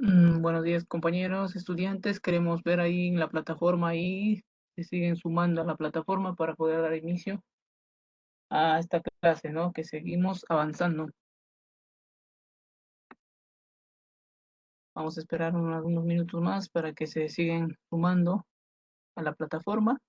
Buenos días, compañeros, estudiantes. Queremos ver ahí en la plataforma, ahí se siguen sumando a la plataforma para poder dar inicio a esta clase, ¿no? Que seguimos avanzando. Vamos a esperar algunos minutos más para que se sigan sumando a la plataforma.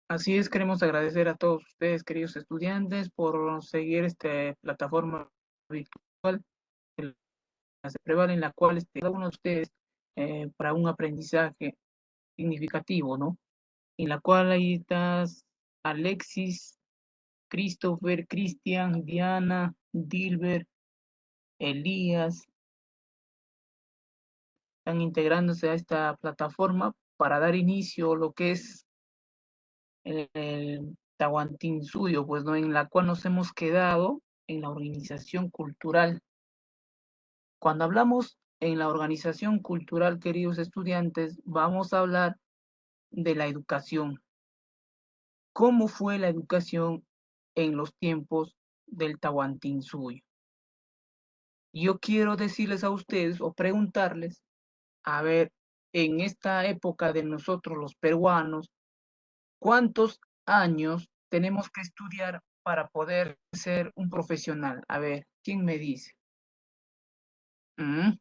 Así es, queremos agradecer a todos ustedes, queridos estudiantes, por seguir esta plataforma virtual, la Cepreval, en la cual cada uno de ustedes para un aprendizaje significativo, ¿no? En la cual ahí estás Alexis, Christopher, Cristian, Diana, Dilber, Elías, están integrándose a esta plataforma para dar inicio a lo que es el Tahuantinsuyo, pues, ¿no? En la cual nos hemos quedado en la organización cultural. Cuando hablamos en la organización cultural, queridos estudiantes, vamos a hablar de la educación. ¿Cómo fue la educación en los tiempos del Tahuantinsuyo? Yo quiero decirles a ustedes o preguntarles, a ver, en esta época de nosotros los peruanos, ¿cuántos años tenemos que estudiar para poder ser un profesional? A ver, ¿quién me dice? ¿Mm?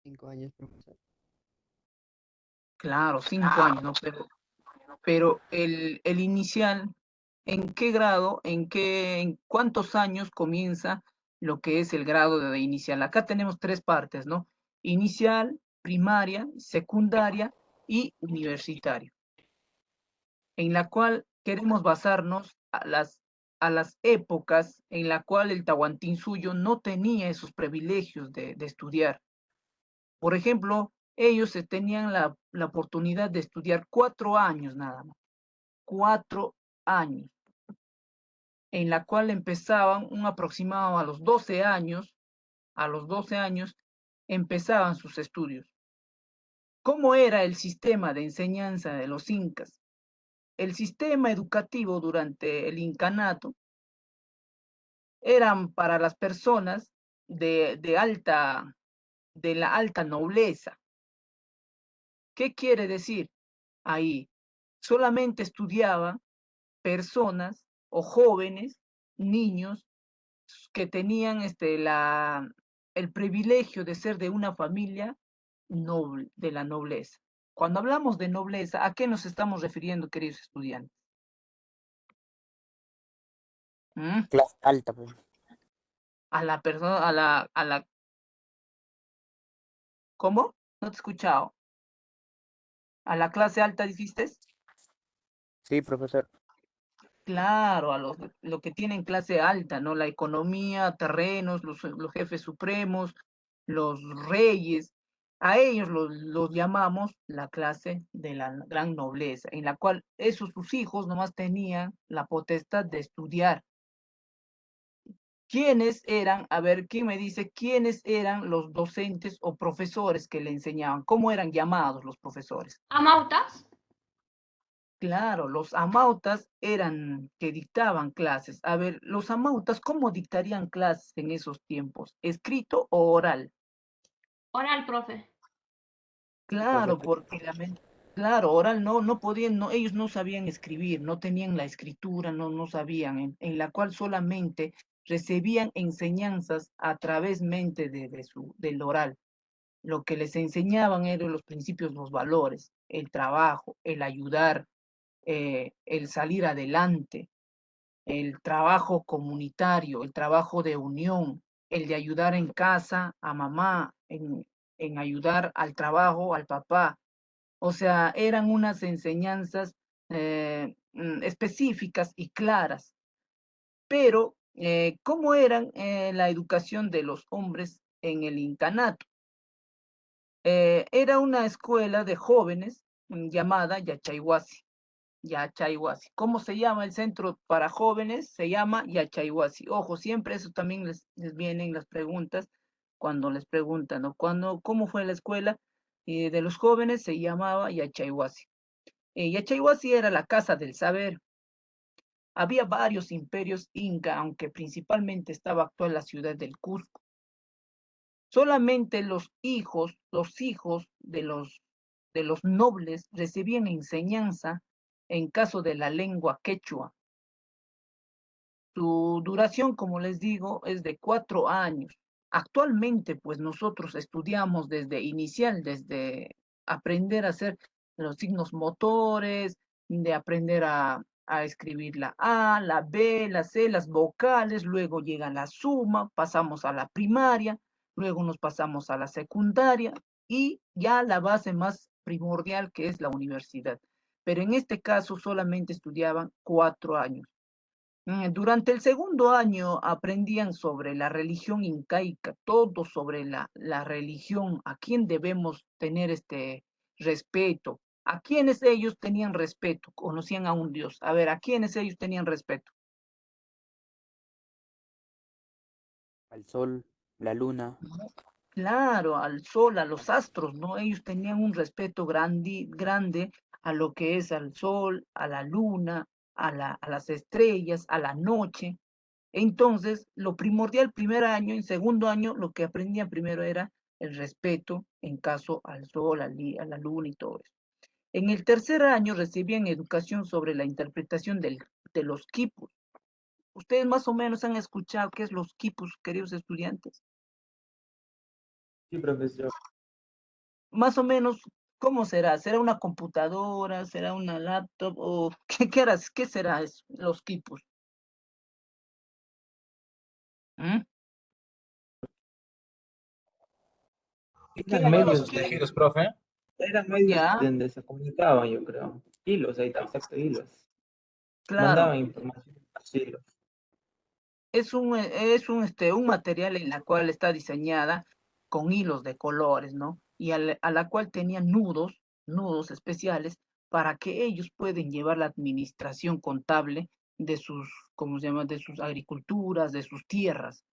5 años, profesor. Claro, 5 años, ¿no? Pero el inicial, ¿en qué grado, en cuántos años comienza lo que es el grado de inicial? Acá tenemos tres partes, ¿no? Inicial, primaria, secundaria y universitario, en la cual queremos basarnos a las épocas en la cual el Tahuantinsuyo no tenía esos privilegios de estudiar. Por ejemplo, ellos tenían la oportunidad de estudiar 4 años nada más, 4 años, en la cual empezaban un aproximado a los 12 años empezaban sus estudios. ¿Cómo era el sistema de enseñanza de los incas? El sistema educativo durante el incanato eran para las personas de la alta nobleza. ¿Qué quiere decir ahí? Solamente estudiaban personas o jóvenes, niños, que tenían el privilegio de ser de una familia noble, de la nobleza. Cuando hablamos de nobleza, ¿a qué nos estamos refiriendo, queridos estudiantes? ¿Mm? Clase alta, pues. A la persona, ¿cómo? No te he escuchado. ¿A la clase alta dijiste? Sí, profesor. Claro, lo que tienen clase alta, ¿no? La economía, terrenos, los jefes supremos, los reyes, a ellos los llamamos la clase de la gran nobleza, en la cual sus hijos nomás tenían la potestad de estudiar. ¿Quiénes eran? A ver, ¿quién me dice quiénes eran los docentes o profesores que le enseñaban? ¿Cómo eran llamados los profesores? ¿Amautas? Claro, los amautas eran que dictaban clases. A ver, los amautas, ¿cómo dictarían clases en esos tiempos? ¿Escrito o oral? Oral, profe. Claro, profesor. porque claro, oral no podían, no, ellos no sabían escribir, no tenían la escritura, no sabían, en la cual solamente recibían enseñanzas a través mente del oral. Lo que les enseñaban eran los principios, los valores, el trabajo, el ayudar, el salir adelante, el trabajo comunitario, el trabajo de unión, el de ayudar en casa a mamá, en ayudar al trabajo, al papá. O sea, eran unas enseñanzas específicas y claras, pero ¿cómo eran la educación de los hombres en el incanato? Era una escuela de jóvenes llamada Yachayhuasi. Yachayhuasi. ¿Cómo se llama el centro para jóvenes? Se llama Yachayhuasi. Ojo, siempre eso también les vienen las preguntas cuando les preguntan, ¿no? ¿Cómo fue la escuela de los jóvenes? Se llamaba Yachayhuasi. Yachayhuasi era la casa del saber. Había varios imperios inca, aunque principalmente estaba actual la ciudad del Cusco. Solamente los hijos de los nobles recibían enseñanza en caso de la lengua quechua. Su duración, como les digo, es de 4 años. Actualmente, pues nosotros estudiamos desde inicial, desde aprender a hacer los signos motores, de aprender a escribir la A, la B, la C, las vocales, luego llega la suma, pasamos a la primaria, luego nos pasamos a la secundaria y ya la base más primordial que es la universidad. Pero en este caso solamente estudiaban 4 años. Durante el segundo año aprendían sobre la religión incaica, todo sobre la religión, a quién debemos tener este respeto, a quienes ellos tenían respeto, conocían a un Dios. A ver, a quienes ellos tenían respeto. Al sol, la luna. ¿No? Claro, al sol, a los astros, ¿no? Ellos tenían un respeto grande a lo que es al sol, a la luna, a las estrellas, a la noche. Entonces, lo primordial, primer año, en segundo año, lo que aprendían primero era el respeto en caso al sol, a la luna y todo eso. En el tercer año recibían educación sobre la interpretación de los quipus. Ustedes más o menos han escuchado qué es los quipus, queridos estudiantes. Sí, profesor. Más o menos, ¿cómo será? ¿Será una computadora? ¿Será una laptop? ¿O qué será eso, los quipus? ¿Mm? ¿Qué Eran año? medios de, eran medios Ya, donde se comunicaban, yo creo. Hilos, ahí está, exacto, hilos. claro. Mandaban información a los hilos. Un material en la cual está diseñada con hilos de colores, ¿no? Y a la cual tenía nudos especiales para que ellos puedan llevar la administración contable de sus, ¿cómo se llama? De sus agriculturas, de sus tierras.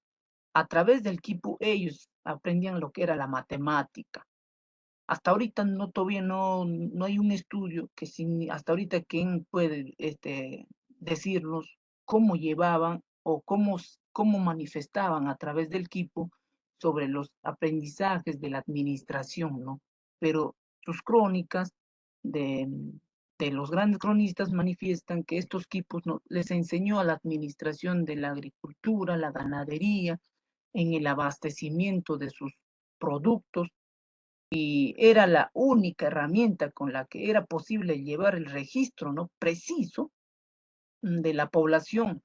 A través del quipu ellos aprendían lo que era la matemática. Hasta ahorita todavía no hay un estudio hasta ahorita quién puede decirnos cómo llevaban o cómo manifestaban a través del equipo sobre los aprendizajes de la administración, ¿no? Pero sus crónicas de, de los grandes cronistas manifiestan que estos equipos, ¿no?, les enseñó a la administración de la agricultura, la ganadería, en el abastecimiento de sus productos, y era la única herramienta con la que era posible llevar el registro, ¿no?, preciso de la población,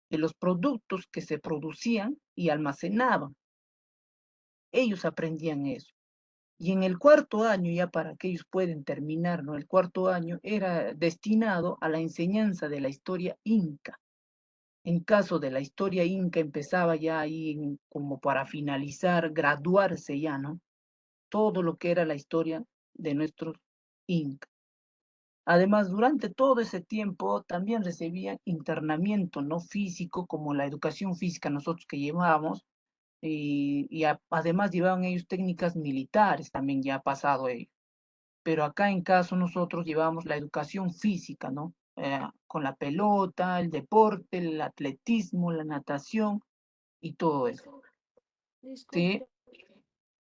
de los productos que se producían y almacenaban. Ellos aprendían eso. Y en el cuarto año, ya para que ellos puedan terminar, ¿no? El cuarto año era destinado a la enseñanza de la historia inca. En caso de la historia inca empezaba ya ahí como para finalizar, graduarse ya, ¿no? Todo lo que era la historia de nuestros incas. Además, durante todo ese tiempo también recibían internamiento no físico, como la educación física nosotros que llevábamos, además llevaban ellos técnicas militares, también ya ha pasado ello. Pero acá en caso nosotros llevamos la educación física, ¿no? Con la pelota, el deporte, el atletismo, la natación y todo eso. Disculpe, ¿Sí?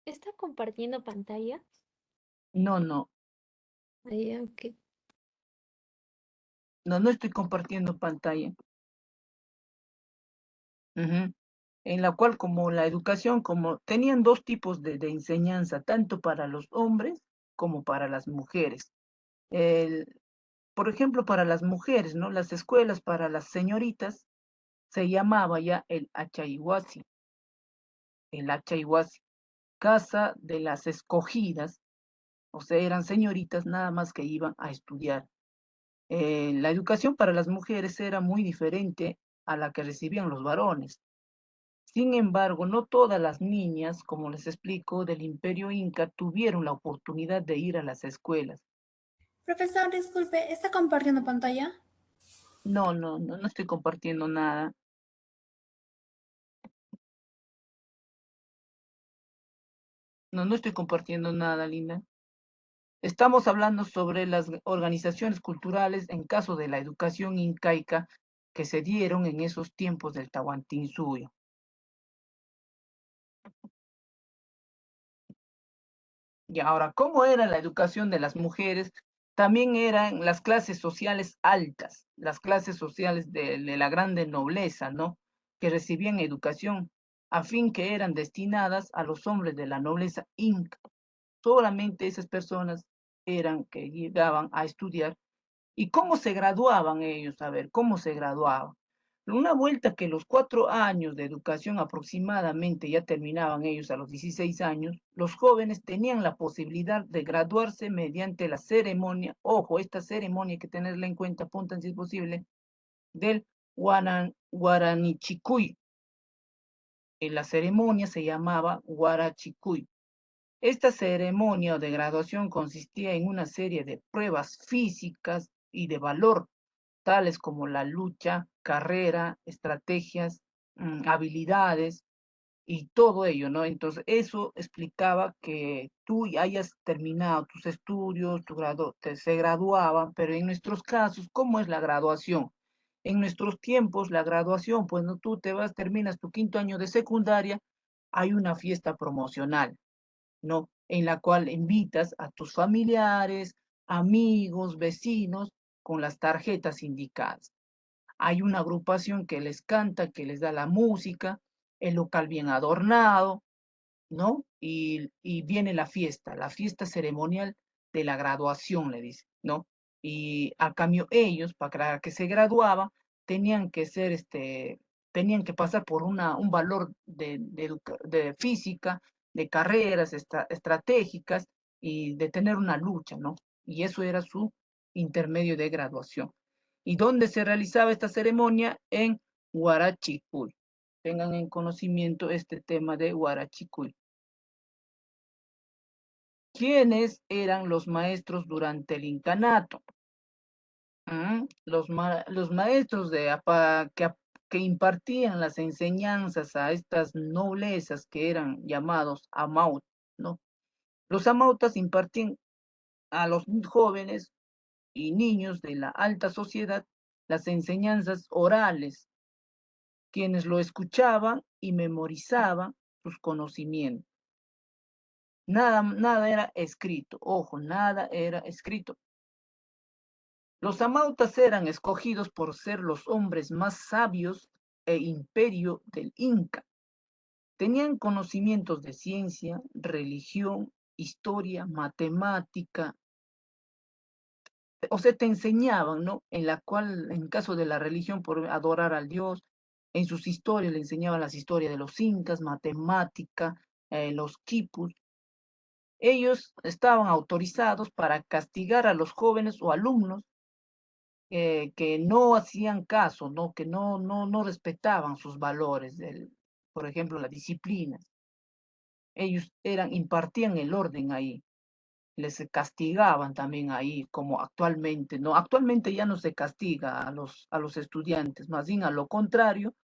¿está compartiendo pantalla? No, no, Ahí, ok. no estoy compartiendo pantalla. Ujú. En la cual como la educación, como tenían dos tipos de enseñanza, tanto para los hombres como para las mujeres. El, por ejemplo, para las mujeres, ¿no? Las escuelas para las señoritas se llamaba ya el Achaihuasi, casa de las escogidas, o sea, eran señoritas nada más que iban a estudiar. La educación para las mujeres era muy diferente a la que recibían los varones. Sin embargo, no todas las niñas, como les explico, del Imperio Inca tuvieron la oportunidad de ir a las escuelas. Profesor, disculpe, ¿está compartiendo pantalla? No estoy compartiendo nada. No estoy compartiendo nada, Linda. Estamos hablando sobre las organizaciones culturales en caso de la educación incaica que se dieron en esos tiempos del Tahuantinsuyo. Y ahora, ¿cómo era la educación de las mujeres? También eran las clases sociales altas, las clases sociales de la grande nobleza, ¿no? Que recibían educación, a fin que eran destinadas a los hombres de la nobleza inca. Solamente esas personas eran que llegaban a estudiar. ¿Y cómo se graduaban ellos? A ver, ¿cómo se graduaban? Una vuelta que los 4 años de educación aproximadamente ya terminaban ellos a los 16 años, los jóvenes tenían la posibilidad de graduarse mediante la ceremonia, ojo, esta ceremonia hay que tenerla en cuenta, apuntan si es posible, del Guaranichicuy. En la ceremonia se llamaba Guarachicuy. Esta ceremonia de graduación consistía en una serie de pruebas físicas y de valor tales como la lucha, carrera, estrategias, habilidades y todo ello, ¿no? Entonces, eso explicaba que tú ya hayas terminado tus estudios, se graduaban, pero en nuestros casos, ¿cómo es la graduación? En nuestros tiempos, la graduación, pues no, tú te vas, terminas tu 5.º año de secundaria, hay una fiesta promocional, ¿no? En la cual invitas a tus familiares, amigos, vecinos, con las tarjetas indicadas. Hay una agrupación que les canta, que les da la música, el local bien adornado, ¿no? Y viene la fiesta ceremonial de la graduación, le dice, ¿no? Y a cambio ellos, para que se graduaban, tenían que ser, tenían que pasar por un valor de física, de carreras estratégicas y de tener una lucha, ¿no? Y eso era su intermedio de graduación. ¿Y dónde se realizaba esta ceremonia? En Huarachicuy. Tengan en conocimiento este tema de Huarachicuy. ¿Quiénes eran los maestros durante el incanato? Los maestros que impartían las enseñanzas a estas noblezas que eran llamados amautas, ¿no? Los amautas impartían a los jóvenes y niños de la alta sociedad las enseñanzas orales, quienes lo escuchaban y memorizaban sus conocimientos. Nada era escrito, ojo, nada era escrito. Los amautas eran escogidos por ser los hombres más sabios e imperio del Inca. Tenían conocimientos de ciencia, religión, historia, matemática, o sea, te enseñaban, ¿no? En la cual, en caso de la religión, por adorar al Dios, en sus historias le enseñaban las historias de los incas, matemática, los quipus. Ellos estaban autorizados para castigar a los jóvenes o alumnos que no hacían caso, ¿no? Que no respetaban sus valores, por ejemplo, la disciplina. Ellos impartían el orden ahí, les castigaban también ahí, como actualmente, ¿no? Actualmente ya no se castiga a los estudiantes, más bien a lo contrario,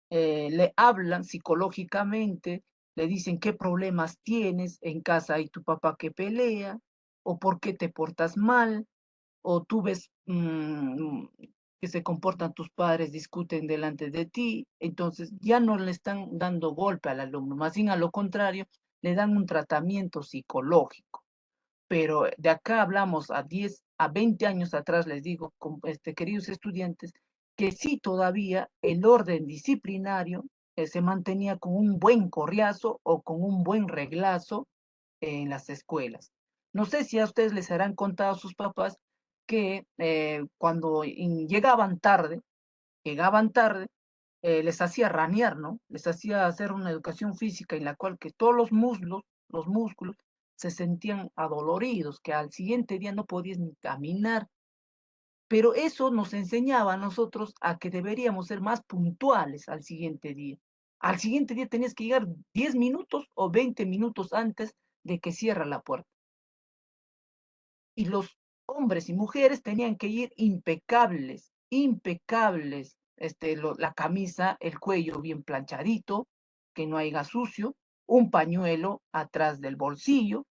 le hablan psicológicamente, le dicen qué problemas tienes, en casa hay tu papá que pelea, o por qué te portas mal, o tú ves que se comportan tus padres, discuten delante de ti, entonces ya no le están dando golpe al alumno, más bien a lo contrario, le dan un tratamiento psicológico. pero de acá hablamos a 10, a 20 años atrás, les digo, queridos estudiantes, que sí todavía el orden disciplinario se mantenía con un buen correazo o con un buen reglazo en las escuelas. No sé si a ustedes les harán contado a sus papás que cuando llegaban tarde, les hacía ranear, ¿no? Les hacía hacer una educación física en la cual que todos los músculos, se sentían adoloridos, que al siguiente día no podías ni caminar. Pero eso nos enseñaba a nosotros a que deberíamos ser más puntuales al siguiente día. Al siguiente día tenías que llegar 10 minutos o 20 minutos antes de que cierra la puerta. Y los hombres y mujeres tenían que ir impecables, impecables, la camisa, el cuello bien planchadito, que no haya sucio, un pañuelo atrás del bolsillo,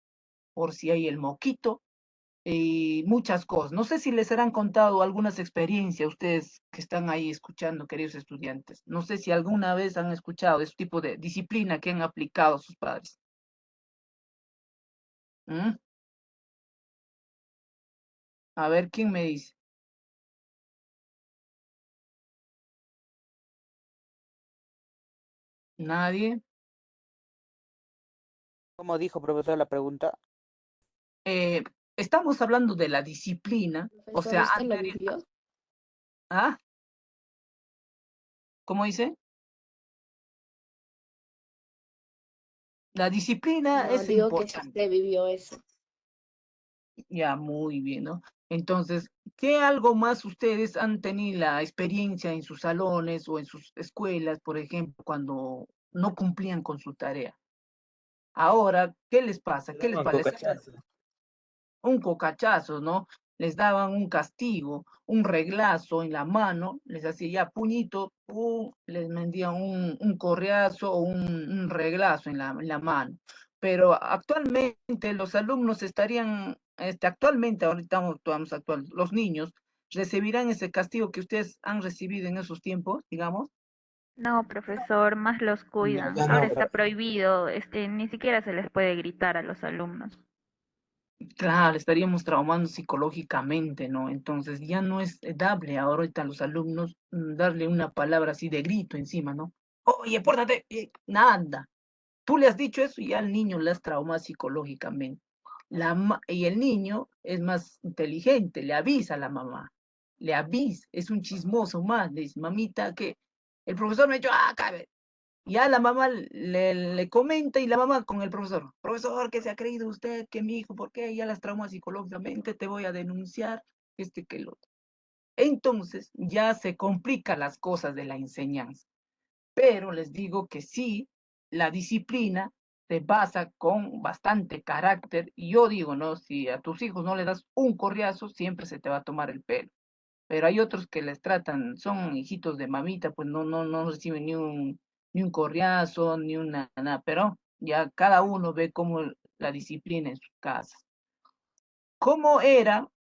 por si hay el moquito, y muchas cosas. No sé si les habrán contado algunas experiencias ustedes que están ahí escuchando, queridos estudiantes. No sé si alguna vez han escuchado este tipo de disciplina que han aplicado sus padres. ¿Mm? A ver, ¿quién me dice? ¿Nadie? ¿Cómo dijo, profesor, la pregunta? Eh, Estamos hablando de la disciplina, o Profesor, sea, ¿usted lo vivió? ¿ah? ¿Cómo dice? La disciplina No, es digo que si importante. usted vivió eso. Ya, muy bien, ¿no? Entonces, ¿qué algo más ustedes han tenido la experiencia en sus salones o en sus escuelas, por ejemplo, cuando no cumplían con su tarea? Ahora, ¿qué les pasa? Te ¿Qué les daban parece? cocachazo. Un cocachazo, ¿no? Les daban un castigo, un reglazo en la mano, les hacía ya puñito, les vendían un correazo o un reglazo en la mano. Pero actualmente los alumnos estarían, actualmente, ahorita estamos actual, los niños recibirán ese castigo que ustedes han recibido en esos tiempos, digamos. No, profesor, más los No, cuidan. ya Ahora no, está prohibido, ni siquiera se les puede gritar a los alumnos. Claro, estaríamos traumando psicológicamente, ¿no? Entonces ya no es dable ahorita a los alumnos darle una palabra así de grito encima, ¿no? Oye, pórtate, nada. Tú le has dicho eso y ya al niño le has traumado psicológicamente. Y el niño es más inteligente, le avisa a la mamá, le avisa, es un chismoso más, le dice, mamita, que el profesor me ha dicho, cabe. Ya la mamá le comenta y la mamá con el profesor, ¿qué se ha creído usted? Que mi hijo, ¿por qué? Ya las traumas psicológicamente, te voy a denunciar, que el otro. Entonces ya se complican las cosas de la enseñanza. Pero les digo que sí, la disciplina se basa con bastante carácter. Y yo digo, ¿no? Si a tus hijos no le das un correazo, siempre se te va a tomar el pelo. Pero hay otros que les tratan, son hijitos de mamita, pues no reciben ni un correazo, ni una nada, pero ya cada uno ve cómo la disciplina en su casa. ¿Cómo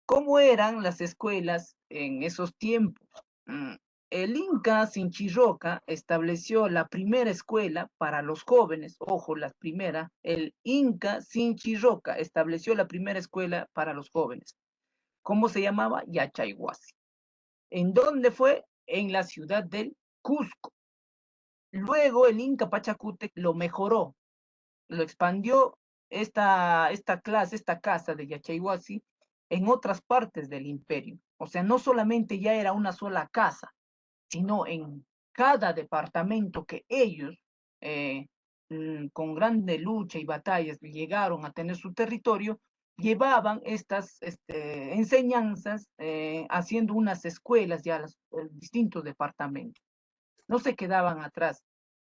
cómo eran las escuelas en esos tiempos? Mm, El Inca Sinchirroca estableció la primera escuela para los jóvenes, ojo, la primera, el Inca Sinchirroca estableció la primera escuela para los jóvenes. ¿Cómo se llamaba? Yachayhuasi. ¿En dónde fue? En la ciudad del Cusco. Luego el Inca Pachacútec lo mejoró, lo expandió esta casa de Yachayhuasi en otras partes del imperio. O sea, no solamente ya era una sola casa, sino en cada departamento que ellos, con grande lucha y batallas, llegaron a tener su territorio, llevaban estas enseñanzas haciendo unas escuelas ya a los distintos departamentos. No se quedaban atrás,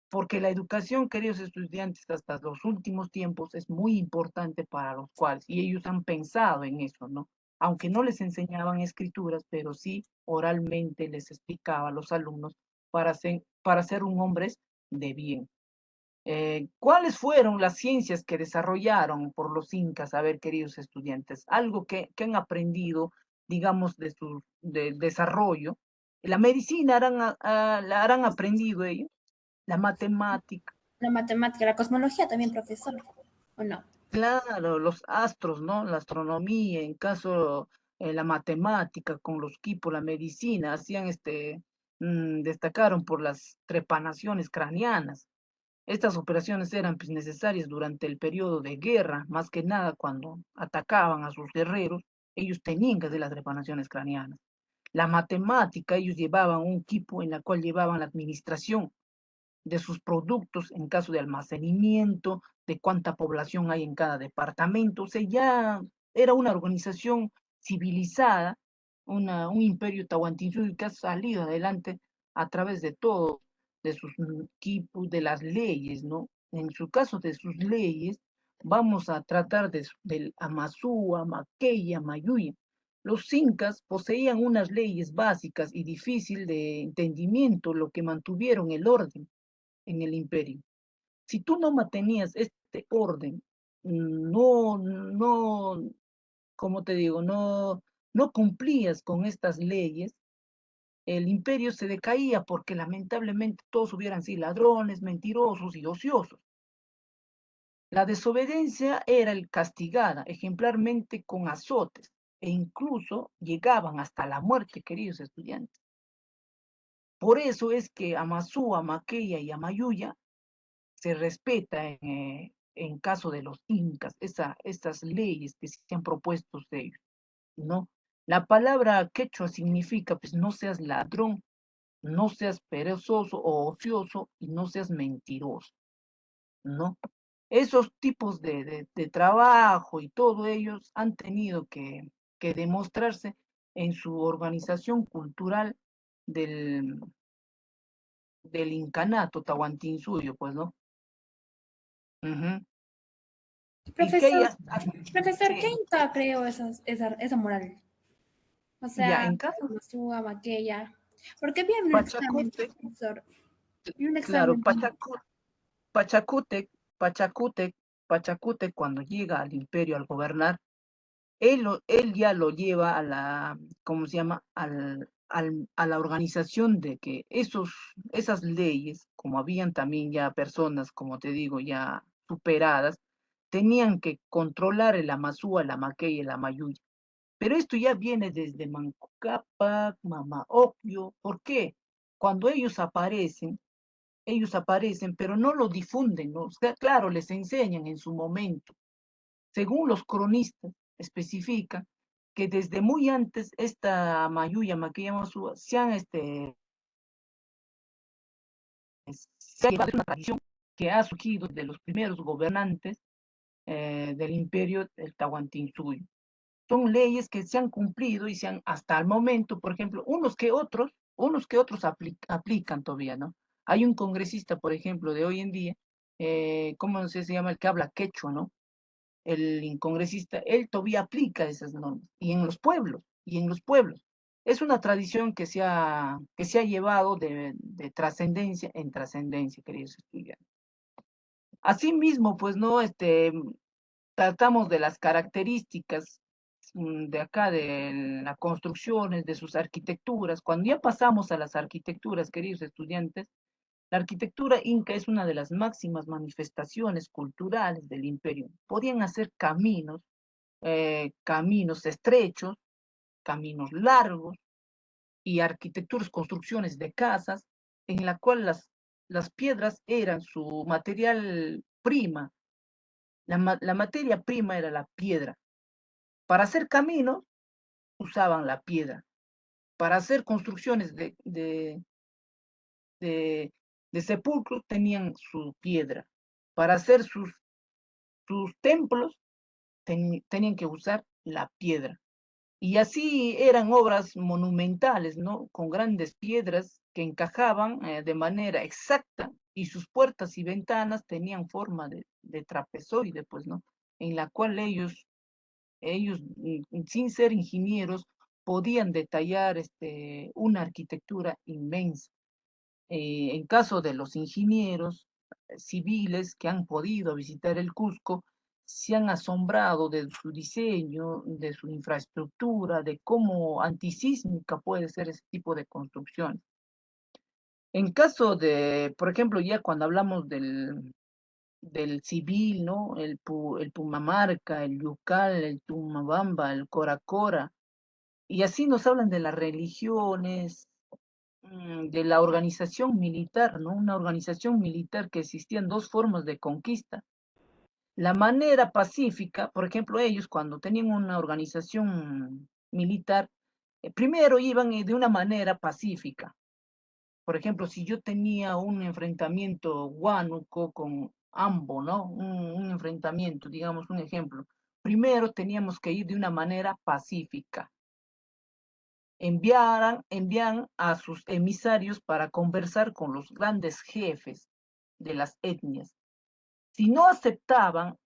porque la educación, queridos estudiantes, hasta los últimos tiempos es muy importante para los cuales, y ellos han pensado en eso, ¿no? Aunque no les enseñaban escrituras, pero sí oralmente les explicaba a los alumnos para ser un hombre de bien. ¿Cuáles fueron las ciencias que desarrollaron por los incas? A ver, queridos estudiantes, algo que han aprendido, digamos, de su desarrollo. La medicina la harán aprendido ellos, la matemática. La matemática, la cosmología también, profesor. ¿O no? Claro, los astros, ¿no? La astronomía, en caso, la matemática, con los equipos, la medicina, hacían destacaron por las trepanaciones craneanas. Estas operaciones eran pues, necesarias durante el periodo de guerra, más que nada cuando atacaban a sus guerreros, ellos tenían que hacer las trepanaciones craneanas. La matemática, ellos llevaban un equipo en la cual llevaban la administración de sus productos en caso de almacenamiento, de cuánta población hay en cada departamento. O sea, ya era una organización civilizada, un imperio Tahuantinsuyo que ha salido adelante a través de todo, de sus equipos, de las leyes, ¿no? En su caso de sus leyes, vamos a tratar del Amazúa, Maqueya, Mayuya. Los incas poseían unas leyes básicas y difícil de entendimiento, lo que mantuvieron el orden en el imperio. Si tú no mantenías este orden, como te digo, no cumplías con estas leyes, el imperio se decaía porque lamentablemente todos hubieran sido ladrones, mentirosos y ociosos. La desobediencia era el castigada ejemplarmente con azotes e incluso llegaban hasta la muerte, queridos estudiantes. Por eso es que Amazúa, Maqueya y Amayuya se respeta en caso de los incas, estas leyes que se han propuesto de ellos, ¿no? La palabra quechua significa, pues, no seas ladrón, no seas perezoso o ocioso y no seas mentiroso, ¿no? Esos tipos de trabajo y todo ellos han tenido que demostrarse en su organización cultural del, del incanato Tahuantinsuyo, pues, ¿no? Ujú. Y que Profesor, ellas, profesor, ¿qué sí, Inca creó esa moral? O ya sea, en caso Amasúa, Maquella. Porque vi un examen, Pachacútec, profesor. Vi un claro, examen. Pachacútec, Pachacútec, Pachacútec, cuando llega al imperio al gobernar, él ya lo lleva a la, ¿cómo se llama? A la organización de que esas leyes, como habían también ya personas, como te digo, ya superadas, tenían que controlar el Amazúa, la Maquella y la Mayuya. Pero esto ya viene desde Manco Cápac, Mama Ocllo. ¿Por qué? Cuando ellos aparecen, pero no lo difunden, ¿no? O sea, claro, les enseñan en su momento. Según los cronistas, especifican que desde muy antes esta Mayuya, Maquilla, Mazúa, se ha llevado una tradición que ha surgido de los primeros gobernantes del imperio del Tahuantinsuyo. Son leyes que se han cumplido y se han, hasta el momento, por ejemplo, unos que otros aplican todavía, ¿no? Hay un congresista, por ejemplo, de hoy en día, ¿cómo se llama? El que habla quechua, ¿no? El congresista, él todavía aplica esas normas, y en los pueblos. Es una tradición que se ha llevado de trascendencia en trascendencia, queridos estudiantes. Asimismo, pues, ¿no? Tratamos de las características de acá, de las construcciones, de sus arquitecturas. Cuando ya pasamos a las arquitecturas, queridos estudiantes, la arquitectura inca es una de las máximas manifestaciones culturales del imperio. Podían hacer caminos estrechos, caminos largos y arquitecturas, construcciones de casas, en la cual las piedras eran su material prima. La materia prima era la piedra. Para hacer caminos usaban la piedra. Para hacer construcciones de, de sepulcros tenían su piedra. Para hacer sus templos tenían que usar la piedra. Y así eran obras monumentales, ¿no? Con grandes piedras que encajaban de manera exacta y sus puertas y ventanas tenían forma de trapezoide, pues, ¿no? En la cual ellos, sin ser ingenieros, podían detallar una arquitectura inmensa. En caso de los ingenieros civiles que han podido visitar el Cusco, se han asombrado de su diseño, de su infraestructura, de cómo antisísmica puede ser ese tipo de construcción. En caso de, por ejemplo, ya cuando hablamos del civil, ¿no? El Pumamarca, el Yucal, el Tumabamba, el Coracora, y así nos hablan de las religiones, de la organización militar, ¿no? Una organización militar que existían dos formas de conquista. La manera pacífica, por ejemplo, ellos cuando tenían una organización militar, primero iban de una manera pacífica. Por ejemplo, si yo tenía un enfrentamiento Huánuco con Ambo, ¿no? Un enfrentamiento, digamos un ejemplo. Primero teníamos que ir de una manera pacífica. Envían a sus emisarios para conversar con los grandes jefes de las etnias. Si no aceptaban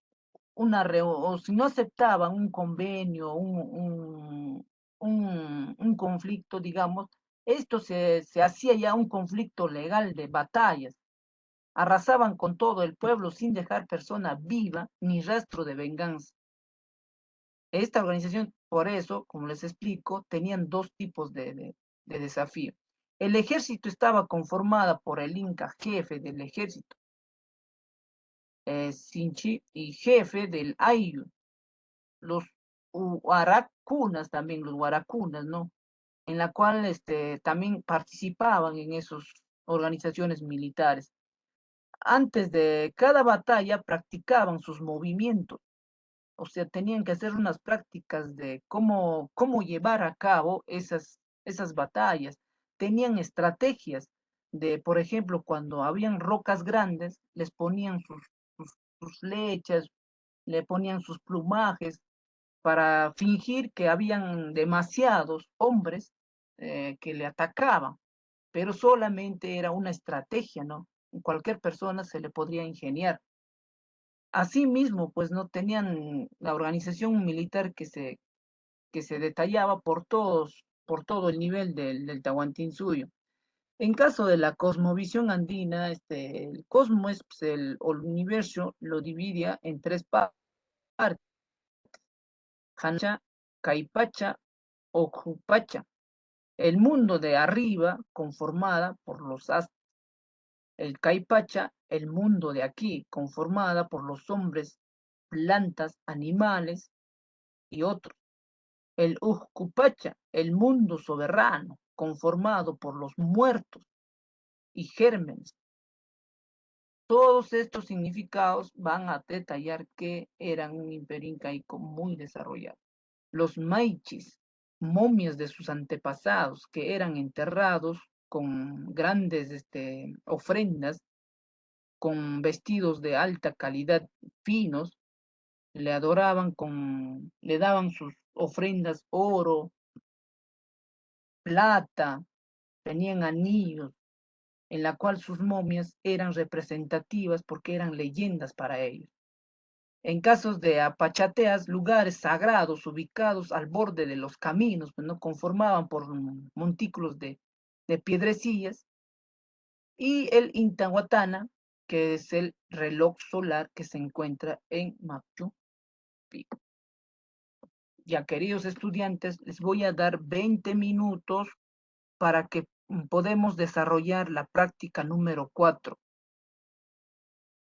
o si no aceptaban un convenio, un conflicto, digamos, esto se hacía ya un conflicto legal de batallas. Arrasaban con todo el pueblo sin dejar persona viva ni rastro de venganza. Esta organización, por eso, como les explico, tenían dos tipos de desafío. El ejército estaba conformada por el Inca, jefe del ejército, Sinchi, y jefe del Ayllu, los Huaracunas también, los Huaracunas, ¿no? En la cual también participaban en esas organizaciones militares. Antes de cada batalla practicaban sus movimientos, o sea, tenían que hacer unas prácticas de cómo llevar a cabo esas batallas. Tenían estrategias de, por ejemplo, cuando habían rocas grandes, les ponían sus flechas, le ponían sus plumajes para fingir que habían demasiados hombres que le atacaban, pero solamente era una estrategia, ¿no? Cualquier persona se le podría ingeniar. Asimismo, pues no tenían la organización militar que se detallaba por todo el nivel del Tahuantinsuyo. En caso de la cosmovisión andina, el cosmos, pues, el universo lo dividía en tres partes: Hancha, Caipacha, Ocupacha. El mundo de arriba, conformada por los astros; el Caipacha, el mundo de aquí, conformada por los hombres, plantas, animales y otros; el Ujcupacha, el mundo soberano, conformado por los muertos y gérmenes. Todos estos significados van a detallar que eran un imperio incaico muy desarrollado. Los maichis, momias de sus antepasados que eran enterrados con grandes ofrendas, con vestidos de alta calidad finos, le daban sus ofrendas oro, plata, tenían anillos, en la cual sus momias eran representativas porque eran leyendas para ellos. En casos de apachateas, lugares sagrados ubicados al borde de los caminos, pues no conformaban por montículos de piedrecillas, y el Intahuatana, que es el reloj solar que se encuentra en Machu Picchu. Ya, queridos estudiantes, les voy a dar 20 minutos para que podamos desarrollar la práctica número 4.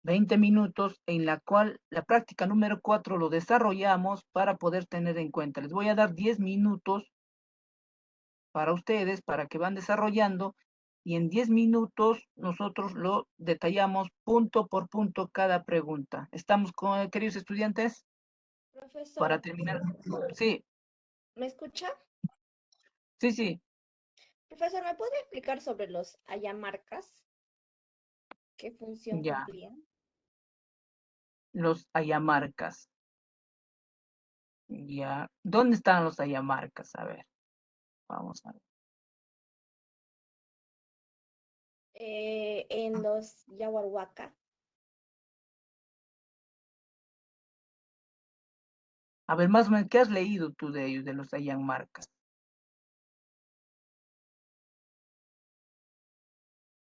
20 minutos en la cual la práctica número 4 lo desarrollamos para poder tener en cuenta. Les voy a dar 10 minutos para ustedes, para que van desarrollando, y en 10 minutos nosotros lo detallamos punto por punto cada pregunta. ¿Estamos con, queridos estudiantes? Para Profesor, terminar. Sí, ¿me escucha? sí, sí, Profesor, ¿me puede explicar sobre los ayamarcas? ¿Qué función ya. cumplían? Los ayamarcas. Ya. ¿Dónde están los ayamarcas? A ver, vamos a ver. En los Yaguarhuaca. A ver, más o menos, ¿qué has leído tú de ellos, de los ayamarcas?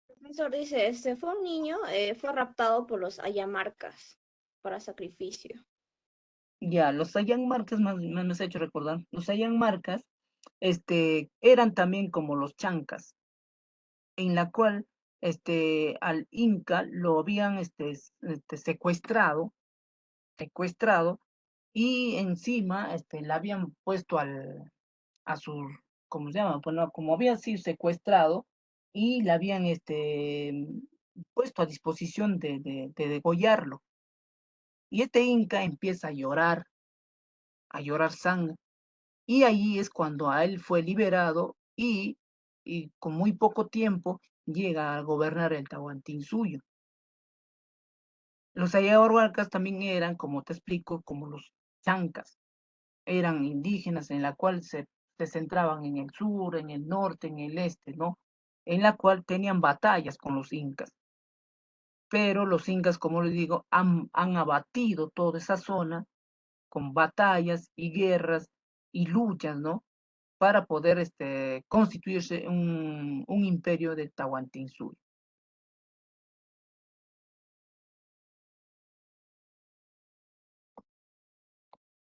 Profesor dice, fue un niño, fue raptado por los ayamarcas para sacrificio. Ya, los ayamarcas, me has hecho recordar, los ayamarcas, eran también como los chancas, en la cual al Inca lo habían secuestrado, y encima le habían puesto a su, ¿cómo se llama? Bueno, como había sido secuestrado y le habían puesto a disposición de degollarlo. Y este Inca empieza a llorar sangre. Y ahí es cuando a él fue liberado y con muy poco tiempo llega a gobernar el Tahuantinsuyo. Los Ayahuarcas también eran, como te explico, como los chancas. Eran indígenas en la cual se centraban en el sur, en el norte, en el este, ¿no? En la cual tenían batallas con los incas. Pero los incas, como les digo, han abatido toda esa zona con batallas y guerras y luchas, ¿no? Para poder constituirse un imperio de Tahuantinsuyo.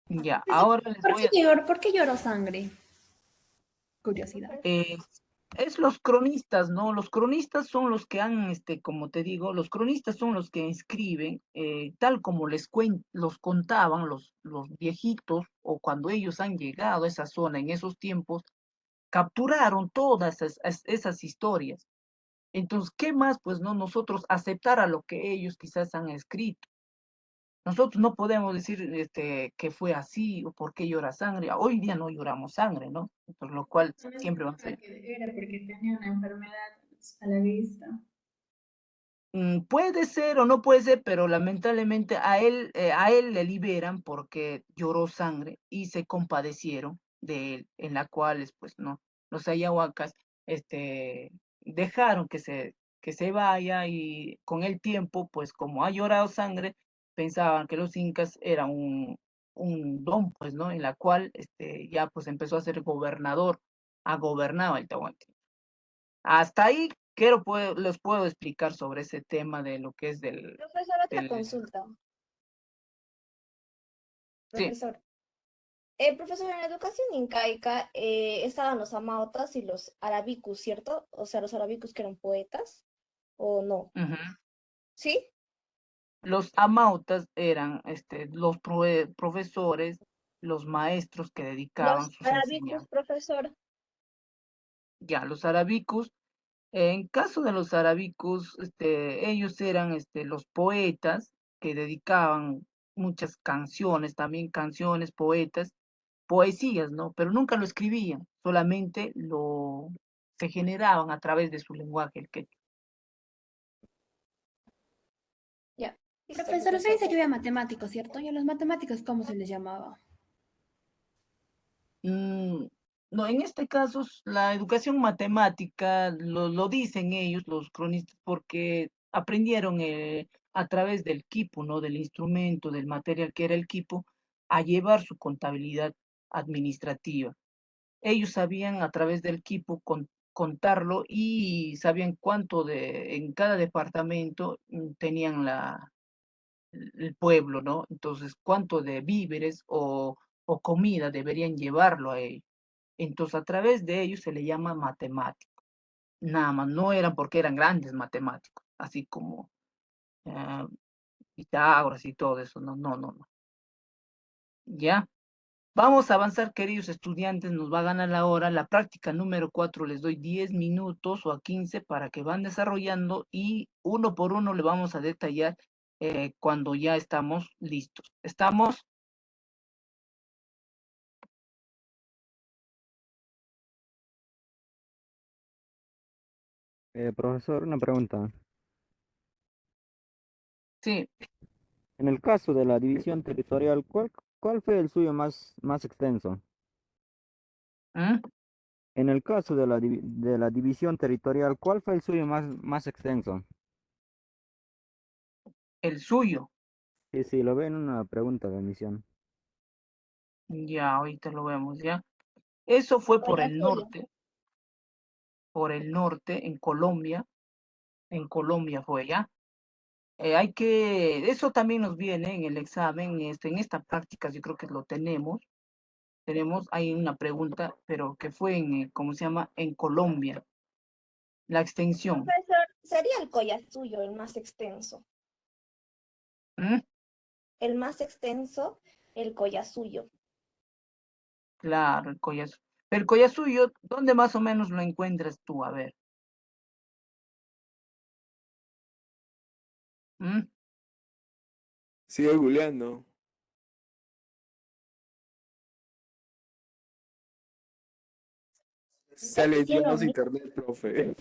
Ya, ahora les voy a... ¿Por qué lloró sangre? Curiosidad. Es los cronistas, ¿no? Los cronistas son los que han, como te digo, los cronistas son los que escriben, tal como los contaban los viejitos, o cuando ellos han llegado a esa zona en esos tiempos, capturaron todas esas historias. Entonces, ¿qué más? Pues no, nosotros aceptar a lo que ellos quizás han escrito. Nosotros no podemos decir que fue así o por qué llora sangre. Hoy día no lloramos sangre, ¿no? Por lo cual siempre vamos a... Era porque tenía una enfermedad a la vista. Puede ser o no puede ser, pero lamentablemente a él le liberan porque lloró sangre y se compadecieron de él, en la cual, pues, no, los ayahuacas, dejaron que se vaya, y con el tiempo, pues, como ha llorado sangre, pensaban que los incas eran un don, pues, ¿no? En la cual, ya, pues, empezó a ser gobernador, gobernaba el Tahuantinsuyo. Hasta ahí les puedo explicar sobre ese tema de lo que es Profesor, otra del consulta. sí, Profesor. Profesor, en la educación incaica estaban los amautas y los arabicus, ¿cierto? O sea, los arabicus que eran poetas, ¿o no? ujú. ¿Sí? Los amautas eran los profesores, los maestros que dedicaban Los sus arabicus, enseñanzas. profesor. Ya, los arabicus, en caso de los arabicus, ellos eran los poetas que dedicaban muchas canciones, también canciones, poetas, poesías, ¿no? Pero nunca lo escribían, solamente se generaban a través de su lenguaje, el quechua. Ya. Listo, Profesor, usted dice que profesor. había matemáticos, ¿cierto? ¿Y a los matemáticos cómo se les llamaba? No, en este caso, la educación matemática lo dicen ellos, los cronistas, porque aprendieron a través del quipu, ¿no? Del instrumento, del material que era el quipu, a llevar su contabilidad administrativa. Ellos sabían a través del quipu contarlo, y sabían cuánto en cada departamento tenían el pueblo, ¿no? Entonces, cuánto de víveres o comida deberían llevarlo a ellos. Entonces, a través de ellos se le llama matemático. Nada más, no eran porque eran grandes matemáticos, así como eh, Pitágoras y todo eso. No, no, no, no. Ya. Vamos a avanzar, queridos estudiantes, nos va a ganar la hora. La práctica número 4 les doy 10 minutos o a 15 para que van desarrollando, y uno por uno le vamos a detallar cuando ya estamos listos. ¿Estamos? Profesor, una pregunta. Sí. En el caso de la división territorial, ¿cuál fue el suyo más extenso? ¿Mm? En el caso de de la división territorial, ¿cuál fue el suyo más extenso? El suyo. Sí, sí, lo veo en una pregunta de admisión. Ya, ahorita lo vemos, ya. Eso fue Oye, Julio. en Colombia fue, ¿ya? Eso también nos viene en el examen, en esta práctica, yo creo que lo hay una pregunta, pero que fue ¿cómo se llama? En Colombia, la extensión. Profesor, Sería el collasuyo el más extenso. ¿Mm? El más extenso, el collasuyo. Claro, el Collasuyo. El Collasuyo, ¿dónde más o menos lo encuentras tú? A ver. ¿Mm? Sigue googleando. ¿Estás Sale diciendo Dios mi? internet, profe.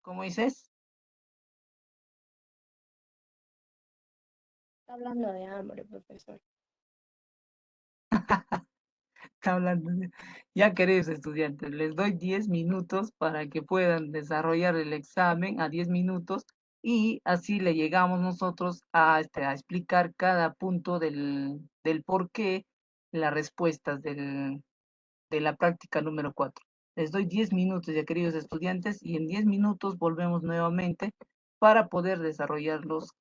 ¿Cómo dices? Está hablando de hambre, profesor. Está hablando Ya, queridos estudiantes, les doy 10 minutos para que puedan desarrollar el examen a 10 minutos y así le llegamos nosotros a explicar cada punto del por qué las respuestas de la práctica número 4. Les doy 10 minutos, ya queridos estudiantes, y en 10 minutos volvemos nuevamente para poder desarrollarlos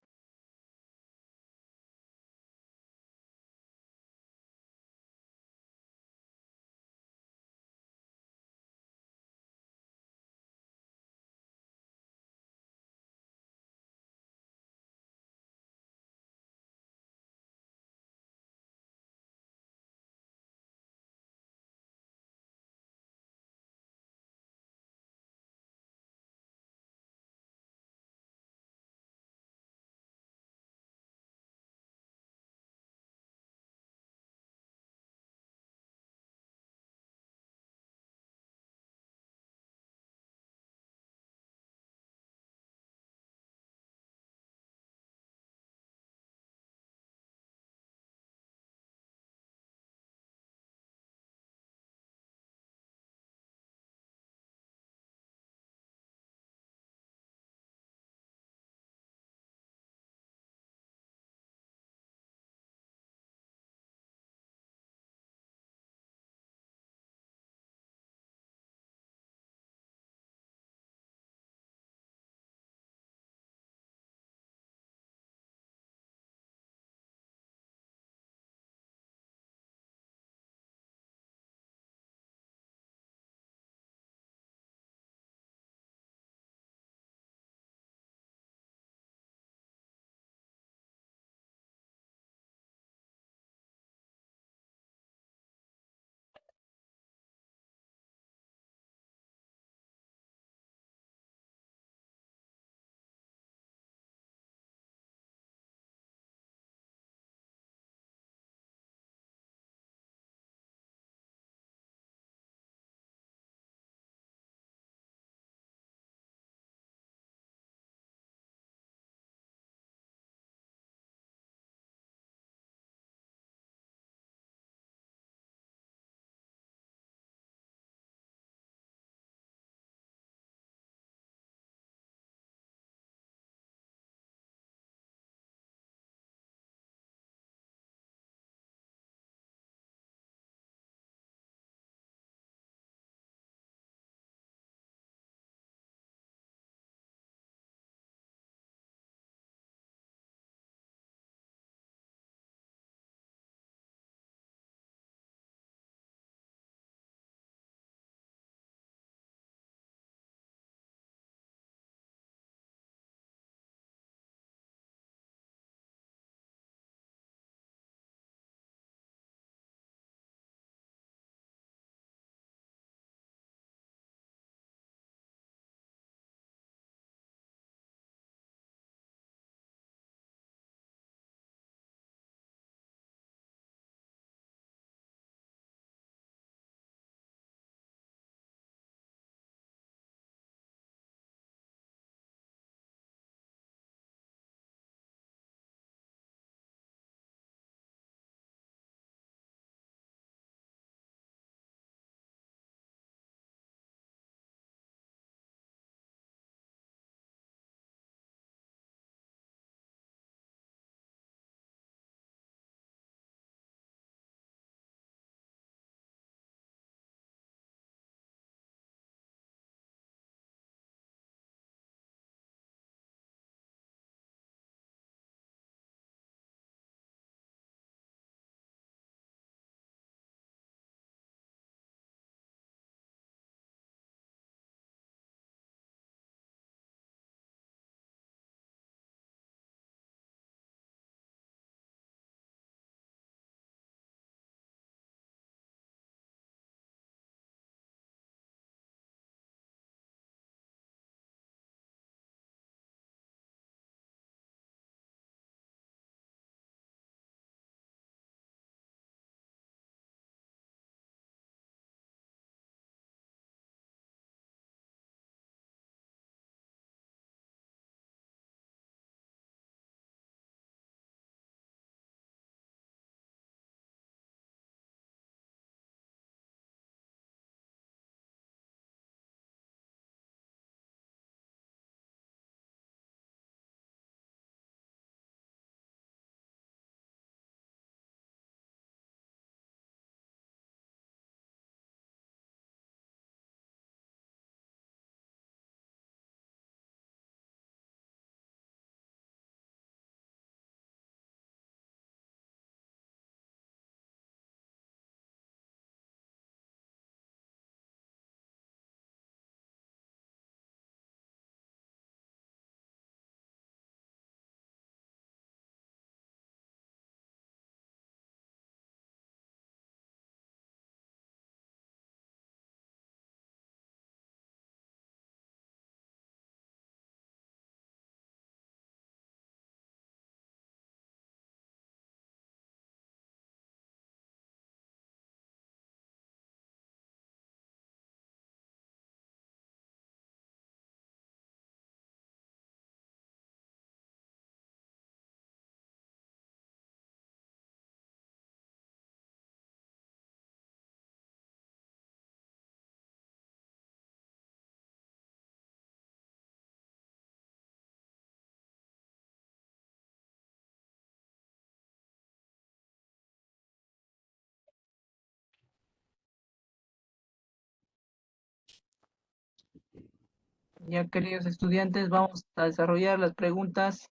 Ya, queridos estudiantes, vamos a desarrollar las preguntas.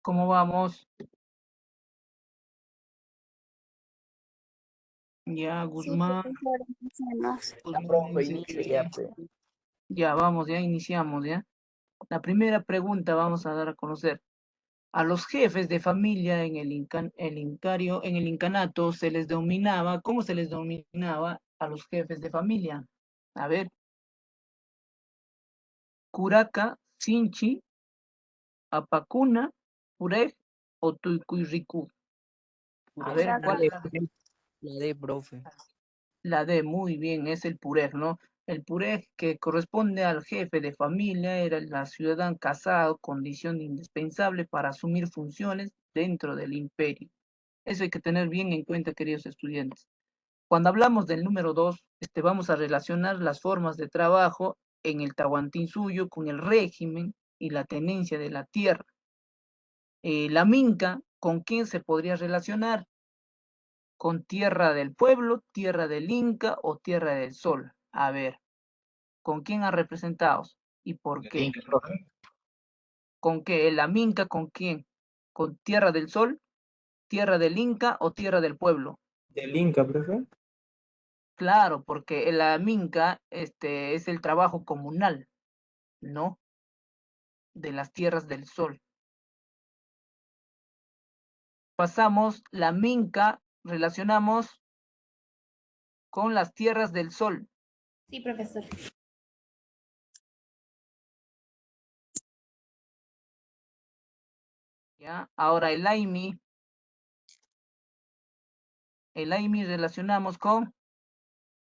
¿Cómo vamos? Ya, Guzmán. Guzmán dice que ya, vamos, ya iniciamos, ¿ya? La primera pregunta vamos a dar a conocer. A los jefes de familia en en el incanato se les denominaba, ¿cómo se les denominaba a los jefes de familia? A ver, Curaca, Sinchi, Apacuna, Purej o Tuicuyricu. A ver, ¿cuál era? La D, profe. La D, muy bien, es el Purej, ¿no? El Purej que corresponde al jefe de familia era el ciudadano casado, condición indispensable para asumir funciones dentro del imperio. Eso hay que tener bien en cuenta, queridos estudiantes. Cuando hablamos del número 2, vamos a relacionar las formas de trabajo en el Tahuantinsuyo con el régimen y la tenencia de la tierra. La minca, ¿con quién se podría relacionar? ¿Con tierra del pueblo, tierra del Inca o tierra del Sol? A ver, ¿con quién ha representado y por qué? ¿Con qué? ¿La minca con quién? ¿Con tierra del Sol, tierra del Inca o tierra del pueblo? Del Inca, profe. Claro, porque la minca es el trabajo comunal, ¿no? De las tierras del Sol. Pasamos la minca, relacionamos con las tierras del Sol. Sí, profesor. ¿Ya? Ahora el Aimi relacionamos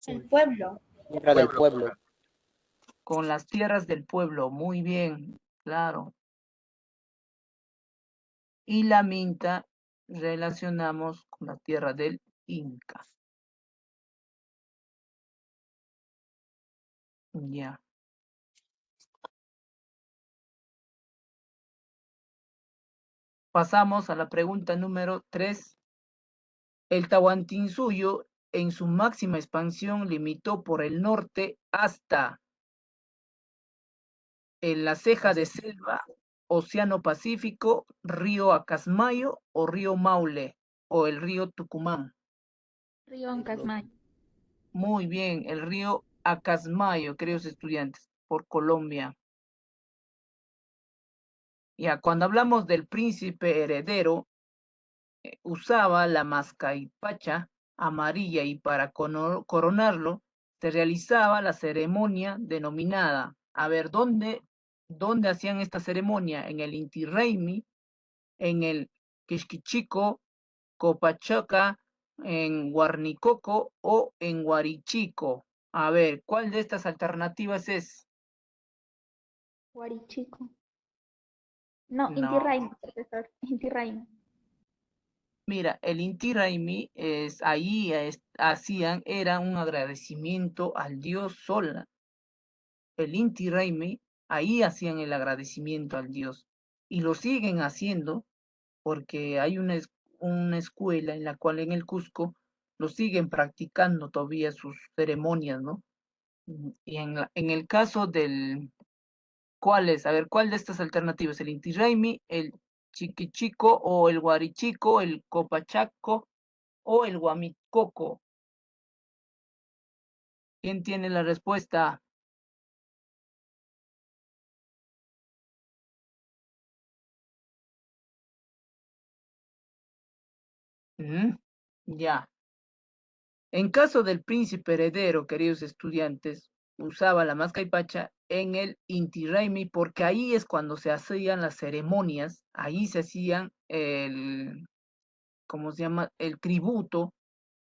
El pueblo. Tierra del pueblo. con las tierras del pueblo. Muy bien, claro. Y la minta relacionamos con la tierra del Inca. Ya. Pasamos a la pregunta número 3. El Tahuantinsuyo, en su máxima expansión, limitó por el norte hasta en la ceja de selva, Océano Pacífico, río Acasmayo o río Maule o el río Tucumán. Río Ancasmayo. Muy bien, el río Acasmayo, queridos estudiantes, por Colombia. Ya, cuando hablamos del príncipe heredero, usaba la mascaipacha amarilla y para coronarlo se realizaba la ceremonia denominada. A ver, ¿dónde hacían esta ceremonia? En el Inti Raymi, en el Quixquichico, Copachaca, en Huarnicoco o en Huarichico. A ver, ¿cuál de estas alternativas es? Huarichico. No, Inti No. Raymi, profesor. Inti Raymi. Mira, el Inti Raymi ahí hacían, era un agradecimiento al dios Sol. El Inti Raymi, ahí hacían el agradecimiento al dios. Y lo siguen haciendo porque hay una escuela en la cual en el Cusco lo siguen practicando todavía sus ceremonias, ¿no? Y en el caso del, ¿cuál es? A ver, ¿cuál de estas alternativas? ¿El Inti Raymi, el Chiquichico o el Guarichico, el Copachaco o el Huamicoco? ¿Quién tiene la respuesta? ¿Mm? Ya. En caso del príncipe heredero, queridos estudiantes, usaba la mascaipacha en el Inti Raymi porque ahí es cuando se hacían las ceremonias, ahí se hacían ¿cómo se llama? El tributo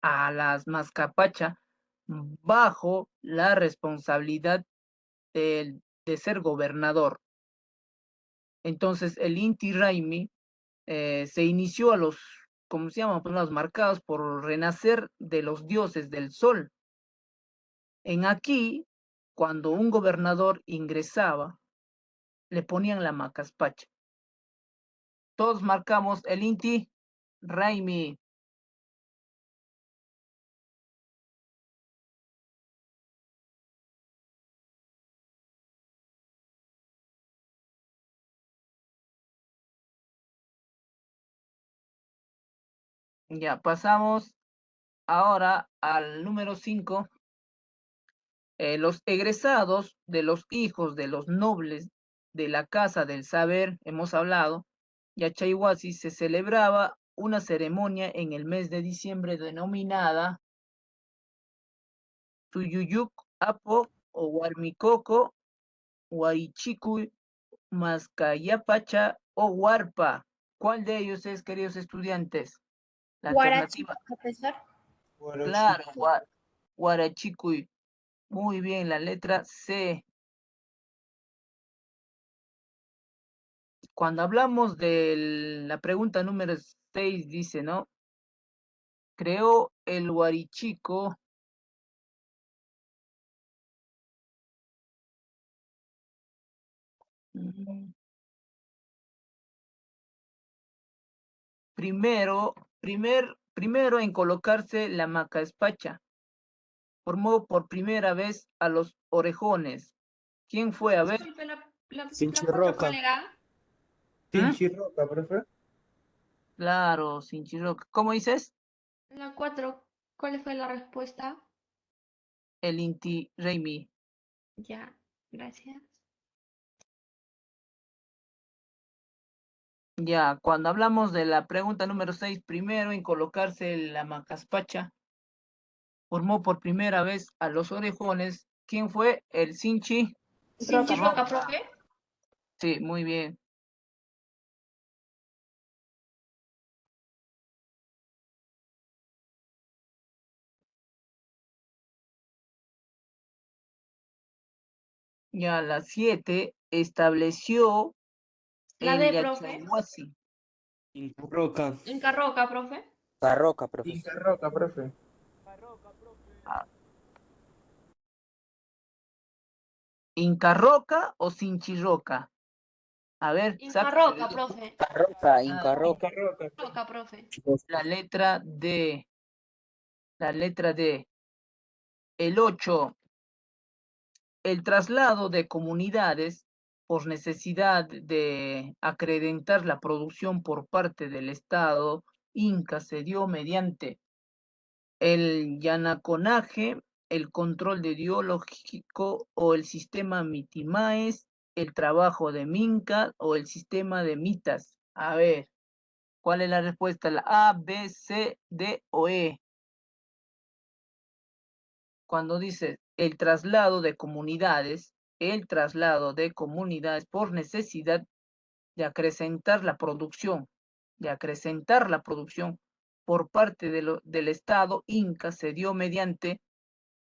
a las mascapacha bajo la responsabilidad de ser gobernador. Entonces, el Inti Raymi se inició a los, ¿cómo se llama? Pues los marcados por renacer de los dioses del sol. En aquí, cuando un gobernador ingresaba, le ponían la macaspacha. Todos marcamos el Inti Raymi. Ya, pasamos ahora al número 5. Los egresados de los hijos de los nobles de la Casa del Saber, hemos hablado, Yachayhuasi se celebraba una ceremonia en el mes de diciembre denominada Tuyuyuk Apo o Huarmicoco, Huarichicu, Mascayapacha o Huarpa. ¿Cuál de ellos es, queridos estudiantes? La Guarachi, alternativa. profesor. Claro, Huarachicuy. Muy bien, la letra C. Cuando hablamos de la pregunta número 6, dice, ¿no? Creó el Huarichico primero en colocarse la macaespacha. Formó por primera vez a los orejones. ¿Quién fue? A ver. Disculpe, la Sinchirroca. ¿cuál era? Sinchirroca, profe. Claro, Sinchirroca. ¿Cómo dices? La 4, ¿cuál fue la respuesta? El Inti Raymi. Ya, gracias. Ya, cuando hablamos de la pregunta número 6, primero en colocarse la macaspacha, formó por primera vez a los orejones. ¿Quién fue? El Sinchi. Sinchirroca, profe. Sí, muy bien. Ya, la 7 estableció La el D, profe. Yachayhuasi. Incarroca. Incarroca, profe. Carroca, profesor. Sincarroca, profe. ¿Incarroca o Sinchirroca? A ver, Incarroca, profe. Carroca, Incarroca. Sincarroca. Incarroca, profe. la letra D. La letra D. El 8. El traslado de comunidades por necesidad de acreditar la producción por parte del Estado Inca se dio mediante el yanaconaje, el control ideológico o el sistema Mitimaes, el trabajo de Minca o el sistema de Mitas. A ver, ¿cuál es la respuesta? ¿La A, B, C, D o E? Cuando dice el traslado de comunidades por necesidad de acrecentar la producción, por parte del Estado Inca se dio mediante,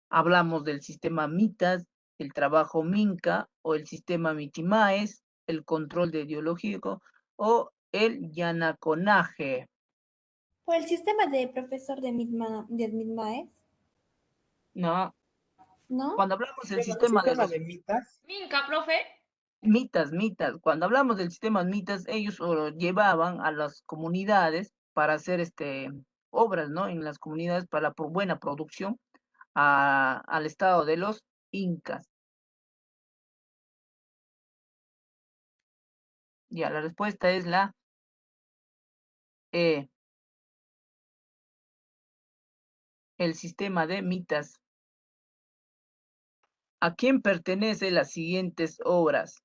hablamos del sistema Mitas, el trabajo Minca o el sistema Mitimaes, el control de ideológico o el yanaconaje. ¿Por el sistema de profesor de Midmaes? No, ¿No? cuando hablamos del El sistema de los mitas. Minca, profe. mitas, cuando hablamos del sistema mitas, ellos llevaban a las comunidades para hacer obras, ¿no? En las comunidades para la buena producción al estado de los incas. Ya, la respuesta es la E. El sistema de mitas. ¿A quién pertenecen las siguientes obras?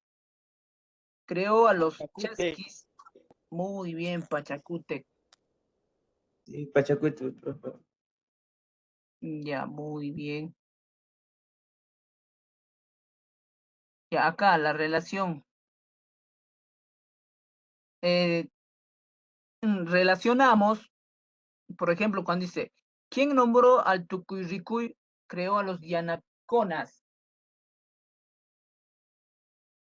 Creó a los chasquis. Muy bien, Pachacútec. Sí, Pachacuti, profe. Ya, muy bien. Ya, acá la relación. Relacionamos, por ejemplo, cuando dice, ¿quién nombró al Tucuyricui? Creó a los Yanaconas.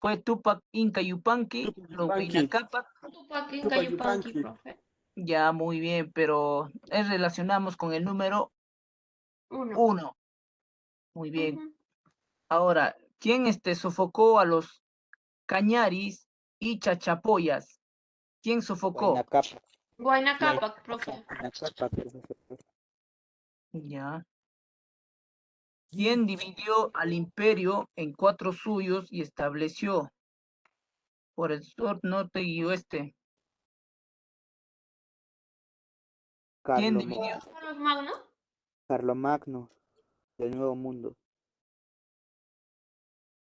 Fue Tupac Inca Yupanqui, los Huayna Cápac. Tupac Inca Yupanqui, profe. Ya, muy bien, pero relacionamos con el número 1. 1. Muy bien. Ahora, ¿quién sofocó a los Cañaris y Chachapoyas? ¿Quién sofocó? Huayna Cápac, profe. Ya. ¿Quién dividió al imperio en 4 suyos y estableció por el sur, norte y oeste? ¿Quién Carlo, dividió? Magno. Carlomagno del Nuevo Mundo.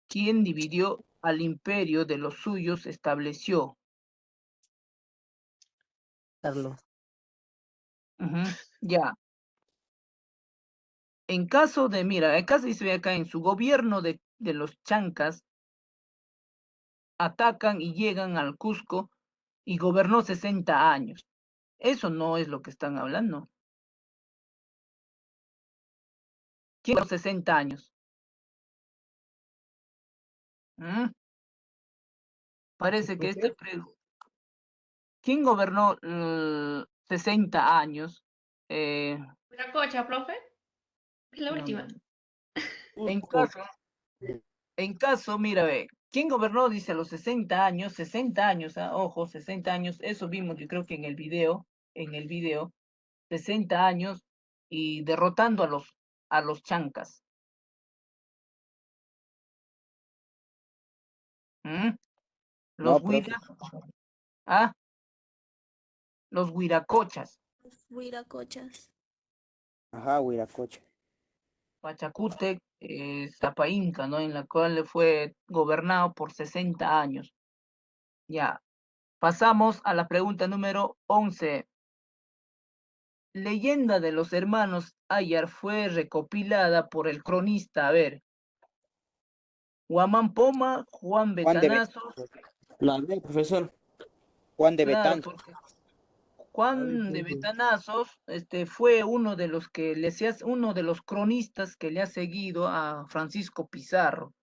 ¿Quién dividió al imperio de los suyos estableció? Carlos. Ujú, ya. En caso de, mira, acá se dice acá, en su gobierno de los chancas, atacan y llegan al Cusco y gobernó 60 años. Eso no es lo que están hablando. ¿Quién gobernó 60 años? ¿Mm? Parece que ¿quién gobernó 60 años? Viracocha, profe. Es la No, última. no. En caso, mira, ve, ¿quién gobernó? Dice a los 60 años, 60 años, ojo, 60 años, eso vimos yo creo que en el video, 60 años y derrotando a los chancas. ¿Mm? Los No, profe. ¿Ah? Los huiracochas, Huiracochas. Ajá, Huiracocha. Pachacútec, Zapa Inca, ¿no? En la cual fue gobernado por 60 años. Ya, pasamos a la pregunta número 11. Leyenda de los hermanos Ayar fue recopilada por el cronista, a ver, Huamán Poma, Juan Juan de Betanazos, La B, profesor. Juan de claro, Betanzos. porque Juan de Betanazos fue uno de los que uno de los cronistas que le ha seguido a Francisco Pizarro.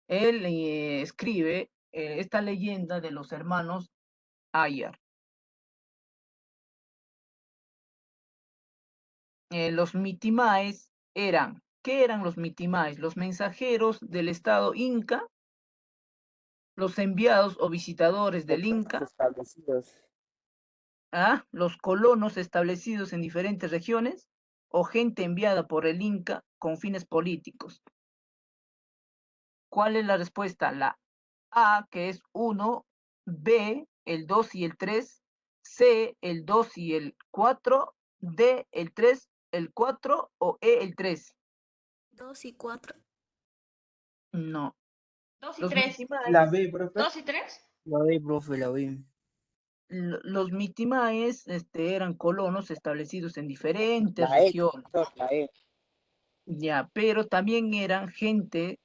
Él escribe esta leyenda de los hermanos Ayar. Los mitimaes eran, ¿qué eran los mitimaes? Los mensajeros del estado inca, los enviados o visitadores del Inca, Establecidos. los colonos establecidos en diferentes regiones o gente enviada por el Inca con fines políticos. ¿Cuál es la respuesta? La A, que es 1, B, el 2 y el 3, C, el 2 y el 4, D, el 3, el 4 o E, el 3. 2 y 4. No. 2 y Los 3. mitimaes, La B, profe. 2 y 3. La B, profe, la B. los mitimaes eran colonos establecidos en diferentes La E, regiones. la E. Ya, pero también eran gente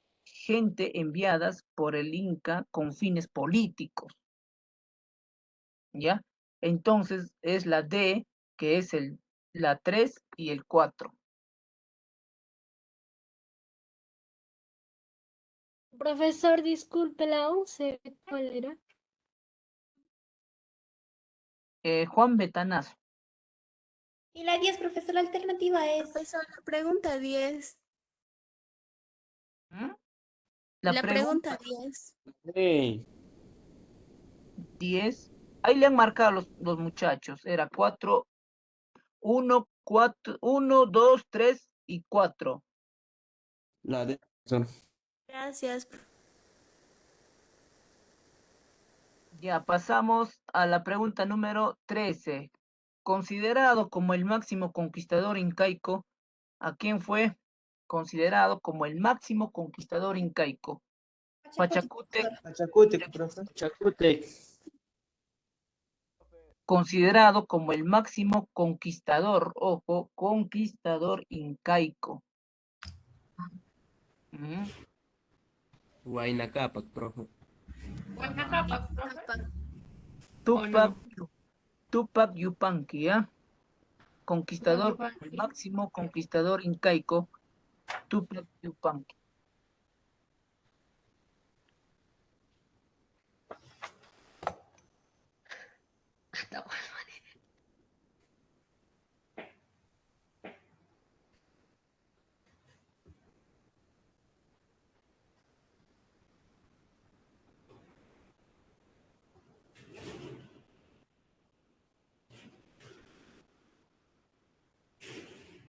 enviadas por el Inca con fines políticos, ¿ya? Entonces es la D, que es la 3 y el 4. Profesor, disculpe, la 11, ¿cuál era? Juan Betanazo. Y la 10, profesor, la alternativa es. Profesor, la pregunta 10. ¿Mm? La pregunta 10. Sí. 10. Ahí le han marcado los muchachos. Era 4, 1, 4, 1, 2, 3 y 4. La D, profesor. Gracias. Ya pasamos a la pregunta número 13. Considerado como el máximo conquistador incaico, ¿a quién fue considerado como el máximo conquistador incaico? Pachacútec, Pachacútec, profe. Chacute. considerado como el máximo conquistador, ojo, conquistador incaico. Huayna Capac, profe. Huayna Capac, profe. Tupac, no? Tupac Yupanqui, conquistador, Tupac el Yupanqui. máximo conquistador incaico, Tupac Yupanqui.